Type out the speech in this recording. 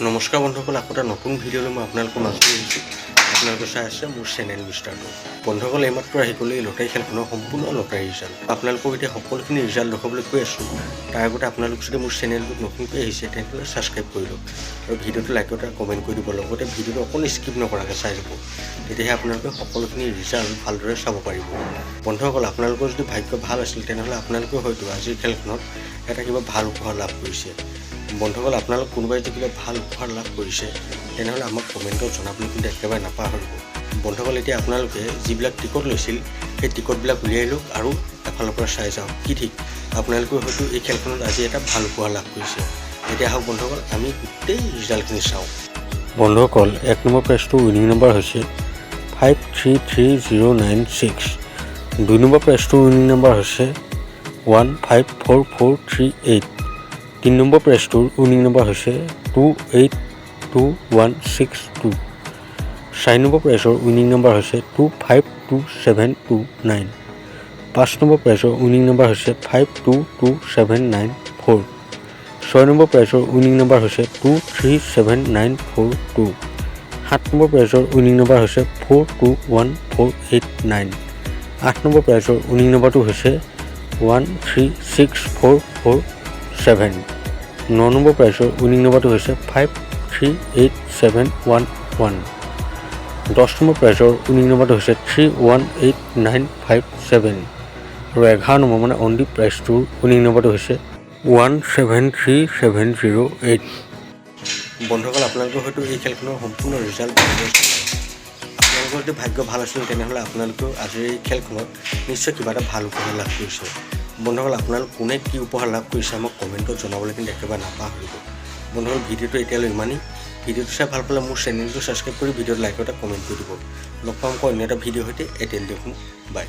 নমস্কাৰ বন্ধুসকল, আকৌ এটা নতুন ভিডিঅ'লৈ মই আপোনালোকৰ মাজত আহিছোঁ। আপোনালোকে চাই আছে মোৰ চেনেল মিষ্টাৰটো। বন্ধুসকল, এইমাত্ৰ আহি গ'লে এই লটাৰী খেলখনৰ সম্পূৰ্ণ লটাৰী ৰিজাল্ট। আপোনালোকক এতিয়া সকলোখিনি ৰিজাল্ট দেখাবলৈ কৈ আছোঁ। তাৰ আগতে আপোনালোক যদি মোৰ চেনেলটোত নতুনকৈ আহিছে তেনেহ'লে ছাবস্ক্ৰাইব কৰি লওক আৰু ভিডিঅ'টো লাইক এটা কমেণ্ট কৰি দিব। লগতে ভিডিঅ'টো অকণ স্কিপ নকৰাকৈ চাই যাব, তেতিয়াহে আপোনালোকে সকলোখিনি ৰিজাল্ট ভালদৰে চাব পাৰিব। বন্ধুসকল, আপোনালোকৰ যদি ভাগ্য ভাল আছিল তেনেহ'লে আপোনালোকে হয়তো আজিৰ খেলখনত এটা কিবা ভাল উপহাৰ লাভ কৰিছে। বন্ধুসকল, আপোনালোক কোনোবাই যদি কিবা ভাল উপহাৰ লাভ কৰিছে তেনেহ'লে আমাক কমেণ্টত জনাবলৈ কিন্তু একেবাৰে নাপাহৰিব। বন্ধুসকল, এতিয়া আপোনালোকে যিবিলাক টিকট লৈছিল সেই টিকটবিলাক উলিয়াই লওক আৰু এফালৰ পৰা চাই যাওক। কি ঠিক আপোনালোকে হয়তো এই খেলখনত আজি এটা ভাল উপহাৰ লাভ কৰিছে। এতিয়া আহক বন্ধুসকল, আমি গোটেই ৰিজাল্টখিনি চাওঁ। বন্ধুসকল, 1 নম্বৰ প্ৰাইজটোৰ উইনিং নম্বৰ হৈছে 533096। 2 নম্বৰ প্ৰাইজটোৰ উইনিং নম্বৰ হৈছে 154438। 3 নম্বৰ প্ৰাইজটোৰ উইনিং নম্বৰ হৈছে 282162। 4 নম্বৰ প্ৰাইজৰ উইনিং নম্বৰ হৈছে 252729। 5 নম্বৰ প্ৰাইজৰ উইনিং নম্বৰ হৈছে 522794। 6 নম্বৰ প্ৰাইজৰ উইনিং নম্বৰ হৈছে 237942। 7 নম্বৰ প্ৰাইজৰ উইনিং নম্বৰ হৈছে 421489। 8 নম্বৰ প্ৰাইজৰ উইনিং নম্বৰটো হৈছে 136447। 9 নম্বৰ প্ৰাইজৰ উইনিং নম্বৰটো হৈছে 538711। 10 নম্বৰ প্ৰাইজৰ উইনিং নম্বৰটো হৈছে 318957 আৰু 11 নম্বৰ মানে অনলি প্ৰাইজটোৰ উইনিং নম্বৰটো হৈছে 173708। বন্ধুসকল, আপোনালোকে হয়তো এই খেলখনৰ সম্পূৰ্ণ ৰিজাল্ট আপোনালোকৰ যদি ভাগ্য ভাল আছিল তেনেহ'লে আপোনালোকেও আজিৰ এই খেলখনত নিশ্চয় কিবা এটা ভাল উপহাৰ লাভ কৰিছে। বন্ধুসকল, আপোনালোক কোনে কি উপহাৰ লাভ কৰিছে আমাক কমেণ্টত জনাবলৈ কিন্তু একেবাৰে নাপাহৰিব। বন্ধুসকল, ভিডিঅ'টো এতিয়ালৈ ইমানেই। ভিডিঅ'টো চাই ভাল পালে মোৰ চেনেলটো ছাবস্ক্ৰাইব কৰি ভিডিঅ'ত লাইক এটা কমেণ্ট কৰি দিব। লগ পাম অন্য এটা ভিডিঅ' সৈতে। এতিয়ালৈ দেখোন বাই।